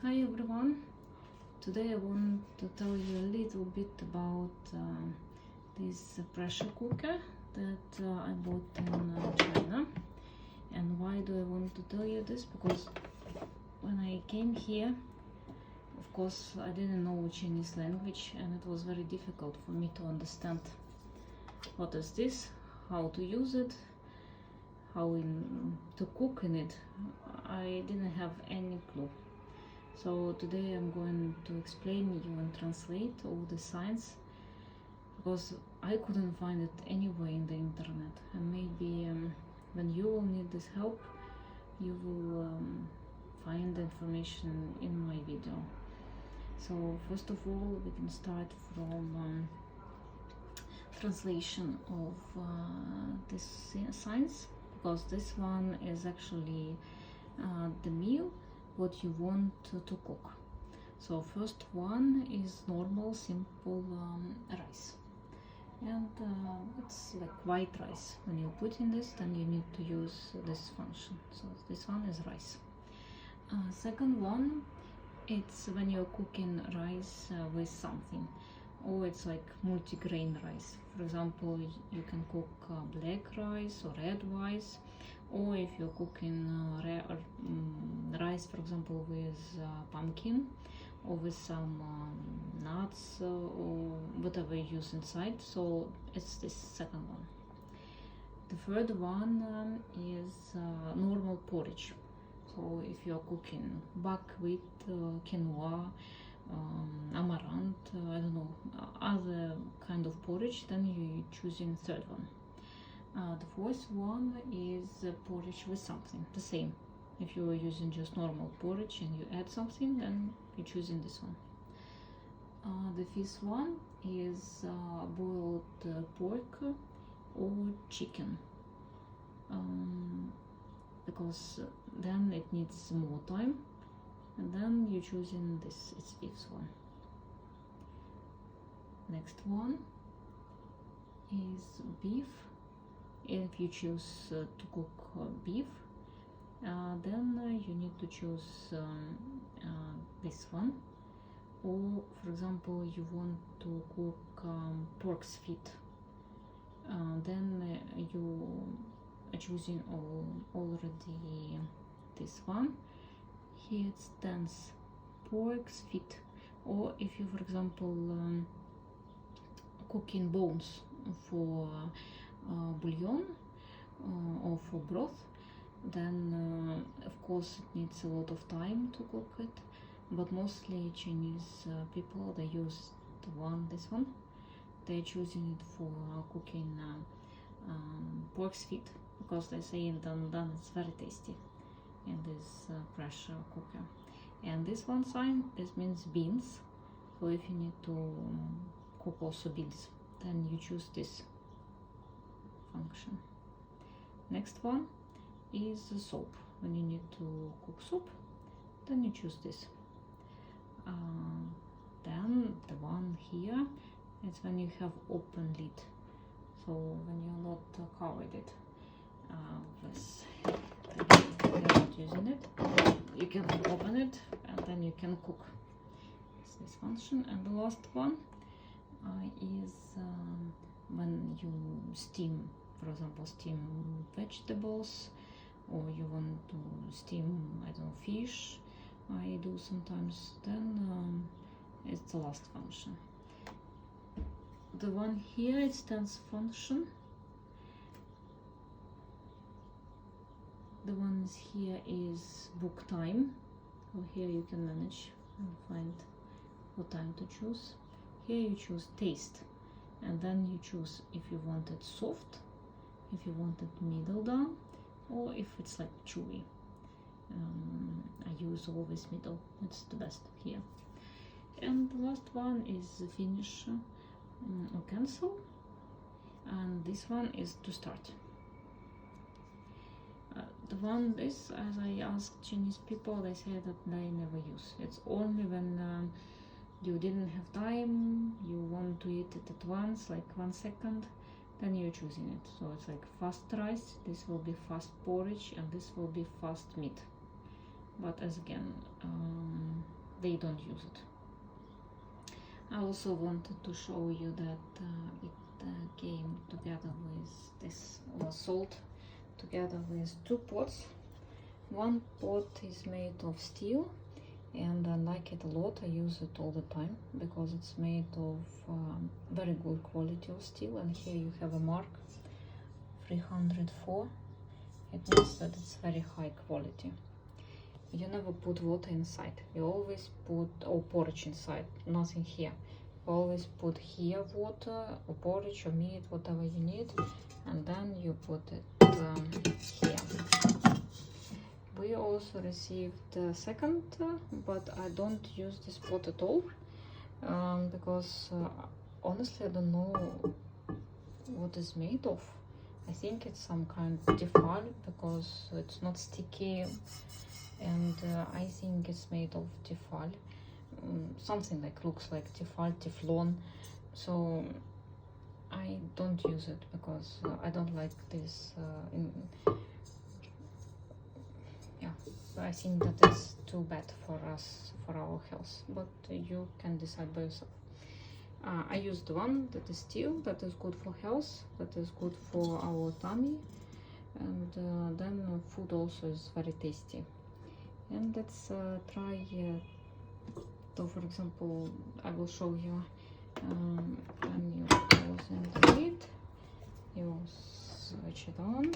Hi everyone, today I want to tell you a little bit about this pressure cooker that I bought in China. And why do I want to tell you this? Because when I came here, of course I didn't know Chinese language and it was very difficult for me to understand what is this, how to use it, to cook in it. I didn't have any clue. So today I'm going to explain you and translate all the signs, because I couldn't find it anywhere in the internet, and maybe when you will need this help, you will find the information in my video. So first of all, we can start from translation of these signs, because this one is actually the meal what you want to cook. So first one is normal simple rice, and it's like white rice. When you put in this, then you need to use this function. So this one is rice. Second one, it's when you're cooking rice with something, or it's like multi-grain rice. For example, you can cook black rice or red rice, or if you're cooking rice, for example, with pumpkin or with some nuts or whatever you use inside. So it's this second one. The third one is normal porridge. So if you're cooking buckwheat, quinoa, amaranth, I don't know, other kind of porridge, then you're choosing third one. The fourth one is porridge with something, the same. If you are using just normal porridge and you add something, then you're choosing this one. The fifth one is boiled pork or chicken, because then it needs more time, and then you're choosing this, it's fifth one. Next one is beef. If you choose to cook beef, then you need to choose this one. Or for example, you want to cook pork's feet, then you are choosing already this one. Here it stands pork's feet. Or if you, for example, cooking bones for bouillon or for broth, then of course it needs a lot of time to cook it, but mostly Chinese people, they use this one. They're choosing it for cooking pork's feet, because they say then it's very tasty in this pressure cooker. And this one sign, this means beans. So if you need to cook also beans, then you choose this function. Next one is soap. When you need to cook soup, then you choose this. Then the one here is when you have open lid. So when you're not covered it you're not using it, you can open it and then you can cook. It's this function. And the last one is when you steam, for example, steam vegetables, or you want to steam, I don't know, fish, I do sometimes, then it's the last function. The one here, it stands function. The ones here is book time. So here you can manage and find what time to choose. Here you choose taste, and then you choose if you want it soft, if you want it middle done, or if it's like chewy. I use always middle, it's the best here. And the last one is finish or cancel, and this one is to start. This, as I asked Chinese people, they say that they never use. It's only when you didn't have time, you want to eat it at once, like 1 second, then you're choosing it. So it's like fast rice, this will be fast porridge, and this will be fast meat. but as again, they don't use it. I also wanted to show you that it came together with this salt, together with 2 pots. One pot is made of steel, and I like it a lot. I use it all the time because it's made of very good quality of steel. And here you have a mark 304. It means that it's very high quality. You never put water inside. You always put porridge inside, nothing here. You always put here water or porridge or meat, whatever you need, and then you put it here. We also received a second, but I don't use this pot at all because honestly I don't know what it's made of. I think it's some kind of tefal because it's not sticky, and I think it's made of tefal, something like looks like tefal, teflon. So I don't use it because I don't like this. I think that is too bad for us, for our health, but you can decide by yourself. I used one that is steel, that is good for health, that is good for our tummy, and then food also is very tasty. And let's try, so for example, I will show you when you close the lid, you switch it on.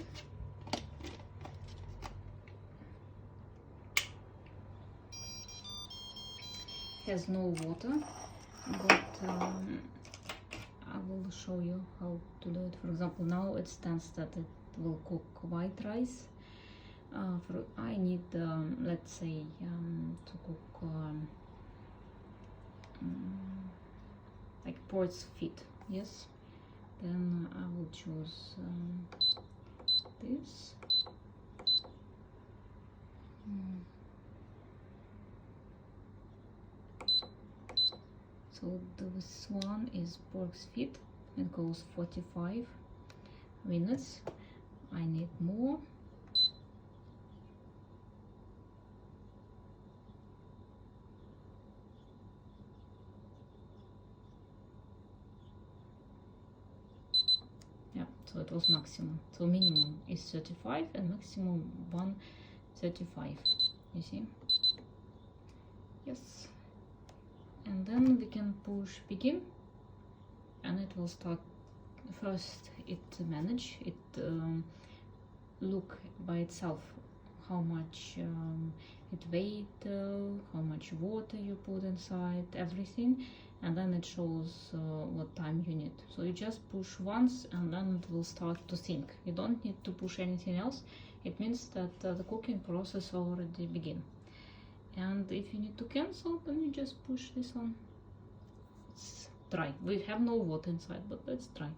Has no water, but I will show you how to do it. For example, now it stands that it will cook white rice. I need, let's say, to cook like pork's feet. Yes, then I will choose this. So this one is pork's feet. It goes 45 minutes. I need more. Yeah, so it was maximum. So minimum is 35 and maximum 135. You see? Yes. And then we can push begin, and it will start. First it manage it, look by itself how much it weight, how much water you put inside, everything, and then it shows what time you need. So you just push once and then it will start to think. You don't need to push anything else. It means that the cooking process already begin. And if you need to cancel, then you just push this on. It's dry. We have no water inside, but it's dry.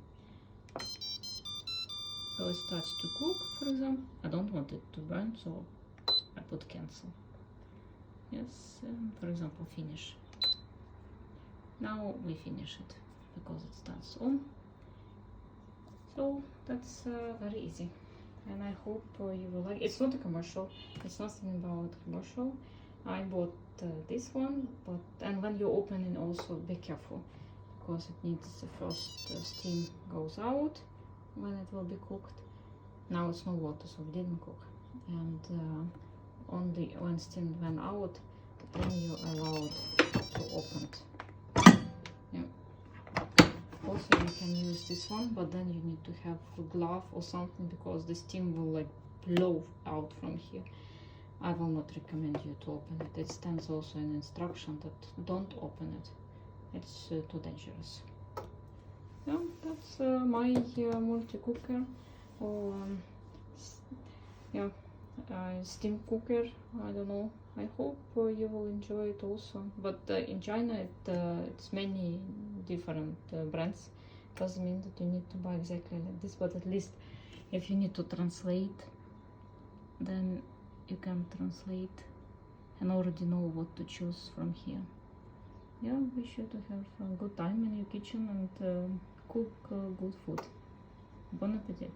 So it starts to cook, for example. I don't want it to burn, so I put cancel. Yes, for example, finish. Now we finish it because it starts on. So that's very easy, and I hope you will like it. It's not a commercial. It's nothing about commercial. I bought this one, and when you open it, also be careful because it needs the first steam goes out when it will be cooked. Now it's no water, so we didn't cook, and only when steam went out, then you allowed to open it. Yeah. Also, you can use this one, but then you need to have a glove or something because the steam will like blow out from here. I will not recommend you to open it. It stands also in instruction that don't open it. It's too dangerous. Yeah, that's my multi-cooker or steam cooker. I don't know. I hope you will enjoy it also. But in China, it's many different brands. Doesn't mean that you need to buy exactly like this, but at least if you need to translate, then you can translate and already know what to choose from here. Yeah, we should have a good time in your kitchen and cook good food. Bon appetit!